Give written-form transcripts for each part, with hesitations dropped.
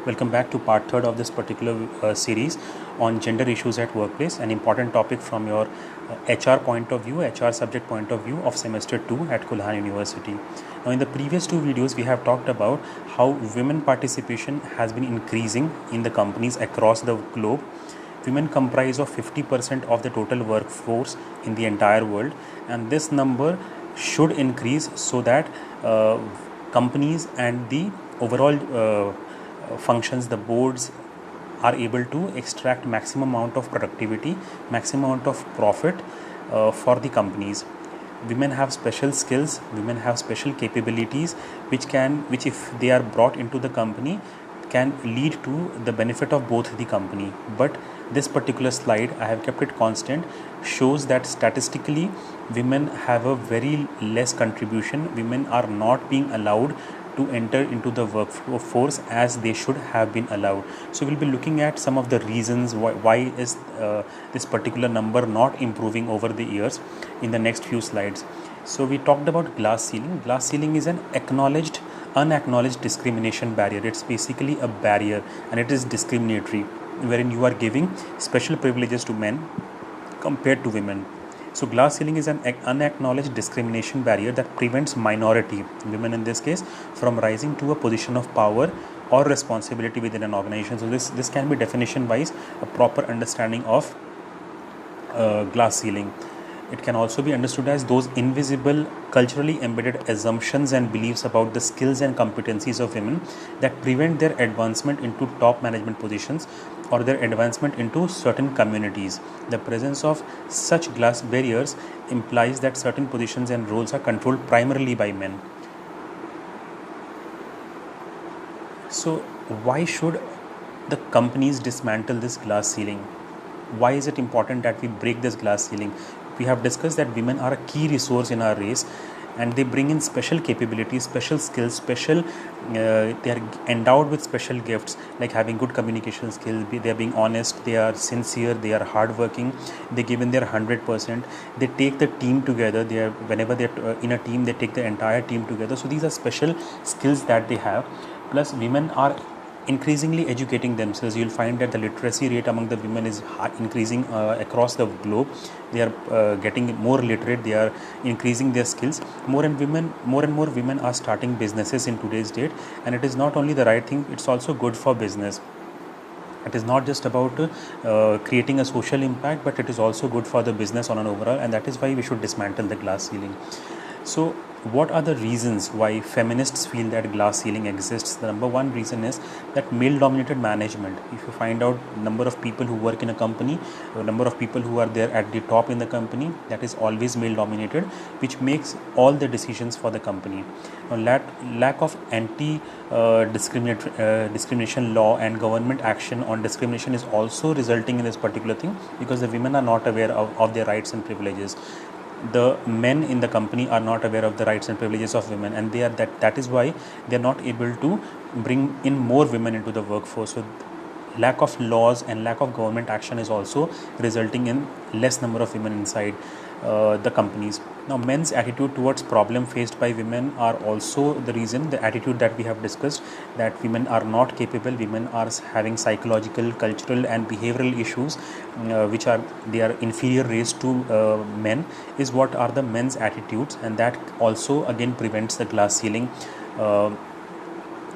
Welcome back to part third of this particular series on gender issues at workplace, an important topic from your HR point of view, HR subject point of view of semester 2 at Kulhan University. Now, in the previous two videos, we have talked about how women participation has been increasing in the companies across the globe. Women comprise of 50% of the total workforce in the entire world, and this number should increase so that companies and the overall functions, the boards, are able to extract maximum amount of productivity, maximum amount of profit for the companies. Women have special skills, women have special capabilities, which if they are brought into the company, can lead to the benefit of both the company. But this particular slide, I have kept it constant, shows that statistically women have a very less contribution. Women are not being allowed to enter into the workforce as they should have been allowed. So we'll be looking at some of the reasons why is this particular number not improving over the years in the next few slides. So we talked about glass ceiling. Glass ceiling is an unacknowledged discrimination barrier. It's basically a barrier and it is discriminatory, wherein you are giving special privileges to men compared to women. So glass ceiling is an unacknowledged discrimination barrier that prevents minority, women in this case, from rising to a position of power or responsibility within an organization. So this can be definition wise a proper understanding of glass ceiling. It can also be understood as those invisible, culturally embedded assumptions and beliefs about the skills and competencies of women that prevent their advancement into top management positions or their advancement into certain communities. The presence of such glass barriers implies that certain positions and roles are controlled primarily by men. So, why should the companies dismantle this glass ceiling? Why is it important that we break this glass ceiling? We have discussed that women are a key resource in our race and they bring in special capabilities, special skills, they are endowed with special gifts like having good communication skills, they are being honest, they are sincere, they are hardworking, they give in their 100%, they take the team together, whenever they're in a team, they take the entire team together. So these are special skills that they have. Plus, women are increasingly educating themselves. You'll find that the literacy rate among the women is increasing across the globe. They are getting more literate, they are increasing their skills. More and more women are starting businesses in today's date, and it is not only the right thing, it's also good for business. It is not just about creating a social impact, but it is also good for the business on an overall, and that is why we should dismantle the glass ceiling. So what are the reasons why feminists feel that glass ceiling exists? The number one reason is that male dominated management. If you find out number of people who work in a company, the number of people who are there at the top in the company, that is always male dominated, which makes all the decisions for the company. Now, lack of discrimination law and government action on discrimination is also resulting in this particular thing, because the women are not aware of their rights and privileges. The men in the company are not aware of the rights and privileges of women, and that is why they are not able to bring in more women into the workforce. So lack of laws and lack of government action is also resulting in less number of women inside the companies. Now, men's attitude towards problem faced by women are also the reason. The attitude that we have discussed, that women are not capable, women are having psychological, cultural and behavioral issues they are inferior race to men, is what are the men's attitudes, and that also again prevents the glass ceiling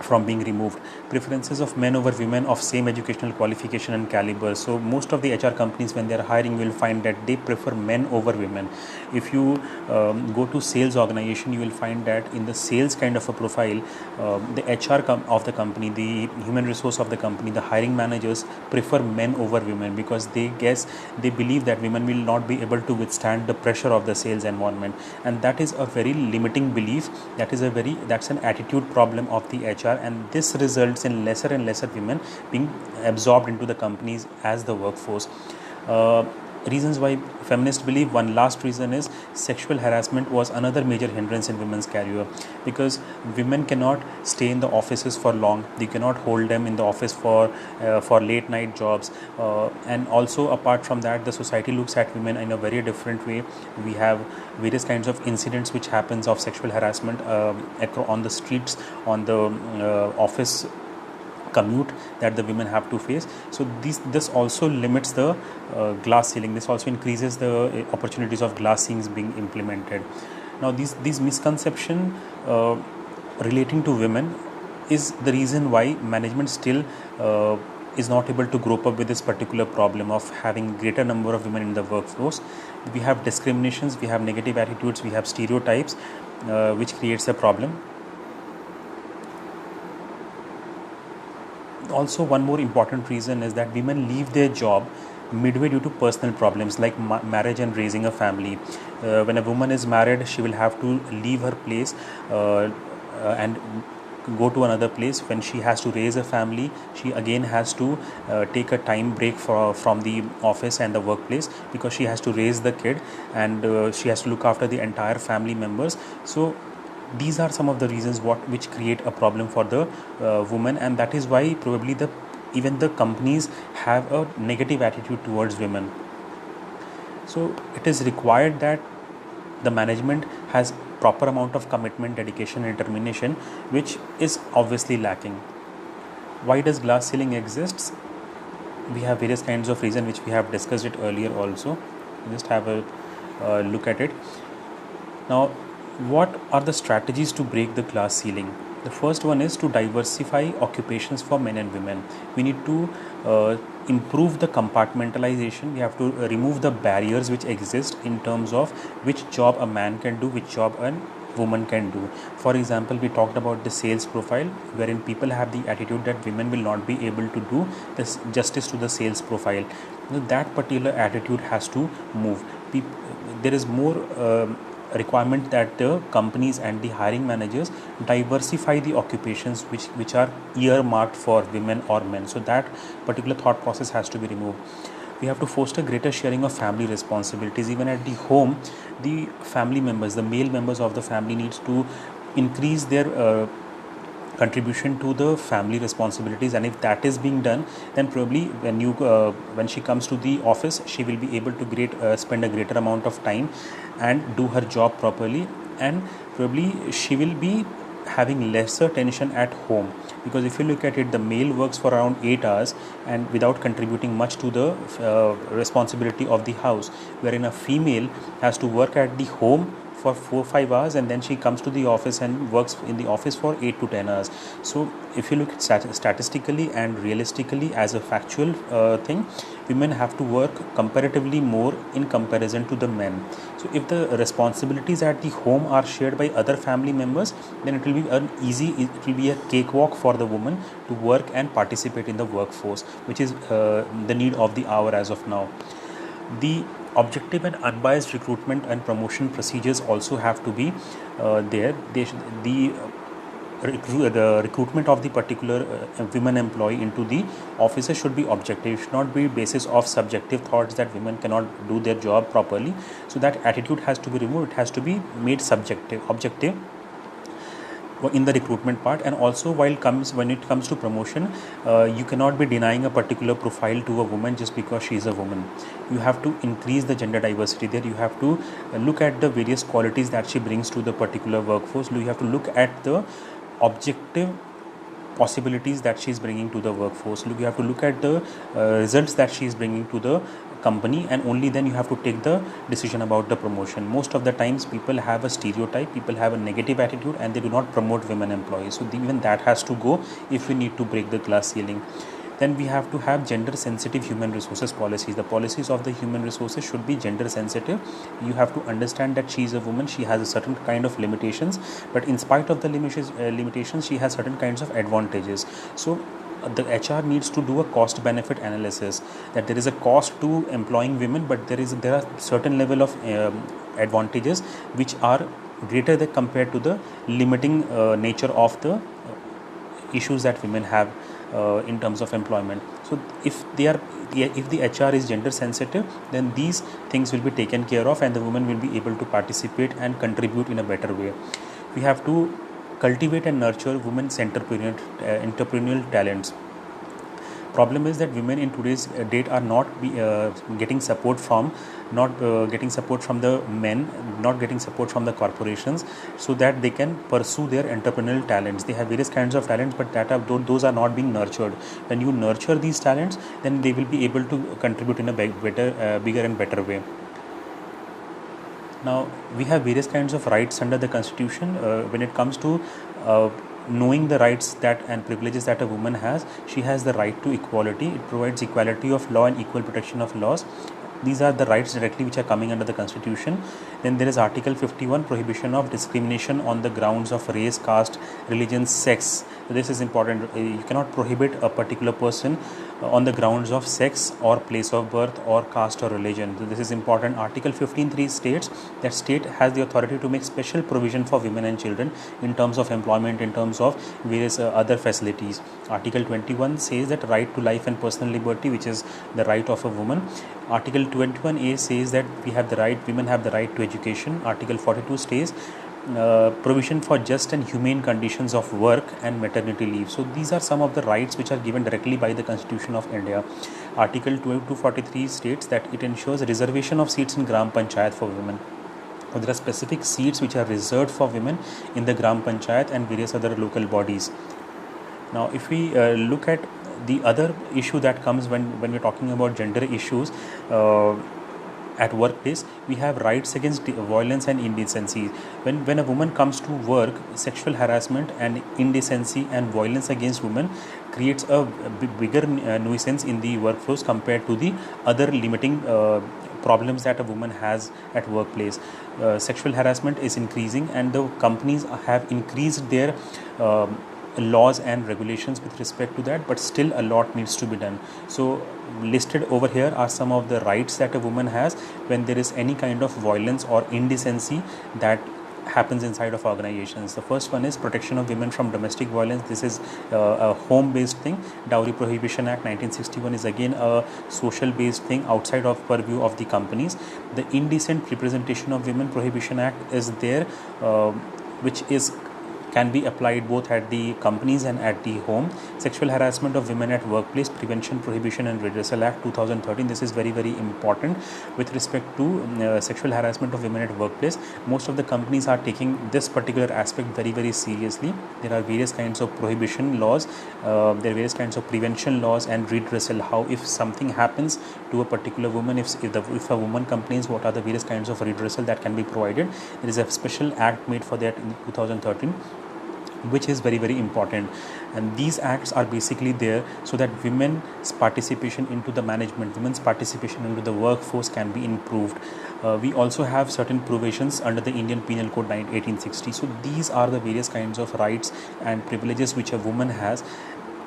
from being removed. Preferences of men over women of same educational qualification and caliber. So most of the HR companies, when they are hiring, will find that they prefer men over women. If you go to sales organization, you will find that in the sales kind of a profile, the HR of the company, the human resource of the company, the hiring managers prefer men over women, because they believe that women will not be able to withstand the pressure of the sales environment, and that is a very limiting belief. That's an attitude problem of the HR, and this results in lesser and lesser women being absorbed into the companies as the workforce. Reasons why feminists believe, one last reason is sexual harassment was another major hindrance in women's career, because women cannot stay in the offices for long. They cannot hold them in the office for late night jobs, and also apart from that, the society looks at women in a very different way. We have various kinds of incidents which happens of sexual harassment on the streets, on the office commute that the women have to face. So this also limits the glass ceiling. This also increases the opportunities of glass ceilings being implemented. Now these misconception relating to women is the reason why management still is not able to grope up with this particular problem of having greater number of women in the workforce. We have discriminations, we have negative attitudes, we have stereotypes, which creates a problem. Also, one more important reason is that women leave their job midway due to personal problems like marriage and raising a family. When a woman is married, she will have to leave her place and go to another place. When she has to raise a family, she again has to take a time break from the office and the workplace, because she has to raise the kid and she has to look after the entire family members. So these are some of the reasons which create a problem for the woman, and that is why probably even the companies have a negative attitude towards women. So it is required that the management has proper amount of commitment, dedication and determination, which is obviously lacking. Why does glass ceiling exists? We have various kinds of reasons which we have discussed it earlier also. Just have a look at it. Now, what are the strategies to break the glass ceiling? The first one is to diversify occupations for men and women. We need to improve the compartmentalization. We have to remove the barriers which exist in terms of which job a man can do, which job a woman can do. For example, we talked about the sales profile, wherein people have the attitude that women will not be able to do this justice to the sales profile. That particular attitude has to move. There is more requirement that the companies and the hiring managers diversify the occupations which are earmarked for women or men. So that particular thought process has to be removed. We have to foster greater sharing of family responsibilities. Even at the home, the family members, the male members of the family needs to increase their contribution to the family responsibilities, and if that is being done, then probably when she comes to the office, she will be able to spend a greater amount of time and do her job properly, and probably she will be having lesser tension at home. Because if you look at it, the male works for around 8 hours and without contributing much to the responsibility of the house, wherein a female has to work at the home for 4-5 hours, and then she comes to the office and works in the office for 8 to 10 hours. So if you look at statistically and realistically as a factual thing, women have to work comparatively more in comparison to the men. So if the responsibilities at the home are shared by other family members, then it will be a cakewalk for the woman to work and participate in the workforce, which is the need of the hour as of now. The objective and unbiased recruitment and promotion procedures also have to be there. The recruitment of the particular women employee into the officer should be objective. It should not be basis of subjective thoughts that women cannot do their job properly. So that attitude has to be removed. It has to be made objective in the recruitment part. And also when it comes to promotion, you cannot be denying a particular profile to a woman just because she is a woman. You have to increase the gender diversity there. You have to look at the various qualities that she brings to the particular workforce. You have to look at the objective possibilities that she is bringing to the workforce. You have to look at the results that she is bringing to the company, and only then you have to take the decision about the promotion. Most of the times people have a stereotype, people have a negative attitude, and they do not promote women employees. So even that has to go if we need to break the glass ceiling. Then we have to have gender sensitive human resources policies. The policies of the human resources should be gender sensitive. You have to understand that she is a woman, she has a certain kind of limitations, but in spite of the limitations, she has certain kinds of advantages. So the HR needs to do a cost benefit analysis, that there is a cost to employing women, but there are certain level of advantages which are greater than compared to the limiting nature of the issues that women have in terms of employment. So if the HR is gender sensitive, then these things will be taken care of and the women will be able to participate and contribute in a better way. We have to cultivate and nurture women's entrepreneurial talents. Problem is that women in today's date are getting support from the men, not getting support from the corporations, so that they can pursue their entrepreneurial talents. They have various kinds of talents, but those are not being nurtured. When you nurture these talents, then they will be able to contribute in a bigger and better way. Now, we have various kinds of rights under the Constitution. When it comes to knowing the rights that and privileges that a woman has, she has the right to equality. It provides equality of law and equal protection of laws. These are the rights directly which are coming under the Constitution. Then there is Article 51, prohibition of discrimination on the grounds of race, caste, religion, sex. So this is important. You cannot prohibit a particular person on the grounds of sex or place of birth or caste or religion. So this is important. Article 15(3) states that state has the authority to make special provision for women and children in terms of employment, in terms of various other facilities. Article 21 says that right to life and personal liberty, which is the right of a woman. Article 21A says that women have the right to education. Article 42 states provision for just and humane conditions of work and maternity leave. So these are some of the rights which are given directly by the Constitution of India. Article 243 states that it ensures reservation of seats in Gram Panchayat for women. So there are specific seats which are reserved for women in the Gram Panchayat and various other local bodies. Now, if we look at the other issue that comes when we're talking about gender issues at workplace, we have rights against violence and indecency. When a woman comes to work, sexual harassment and indecency and violence against women creates a bigger nuisance in the workforce compared to the other limiting problems that a woman has at workplace. Sexual harassment is increasing, and the companies have increased their laws and regulations with respect to that, but still a lot needs to be done. So listed over here are some of the rights that a woman has when there is any kind of violence or indecency that happens inside of organizations. The first one is protection of women from domestic violence. This is a home based thing. Dowry Prohibition Act 1961 is again a social based thing outside of purview of the companies. The Indecent Representation of Women Prohibition Act is there, which can be applied both at the companies and at the home. Sexual Harassment of Women at Workplace Prevention, Prohibition and Redressal Act 2013. This is very, very important with respect to sexual harassment of women at workplace. Most of the companies are taking this particular aspect very, very seriously. There are various kinds of prohibition laws, there are various kinds of prevention laws and redressal. How if something happens to a particular woman, if a woman complains, what are the various kinds of redressal that can be provided. There is a special act made for that in 2013, which is very, very important. And these acts are basically there so that women's participation into the management, women's participation into the workforce can be improved. We also have certain provisions under the Indian Penal Code 1860. So these are the various kinds of rights and privileges which a woman has.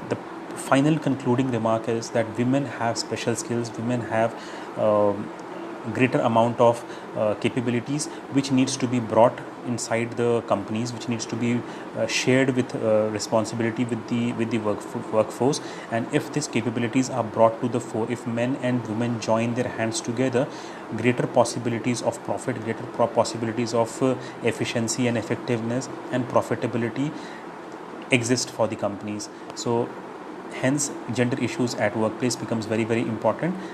The final concluding remark is that women have special skills, women have greater amount of capabilities which needs to be brought inside the companies, which needs to be shared with responsibility with the workforce. And if these capabilities are brought to the fore, if men and women join their hands together, greater possibilities of profit, greater possibilities of efficiency and effectiveness and profitability exist for the companies. So hence gender issues at workplace becomes very, very important.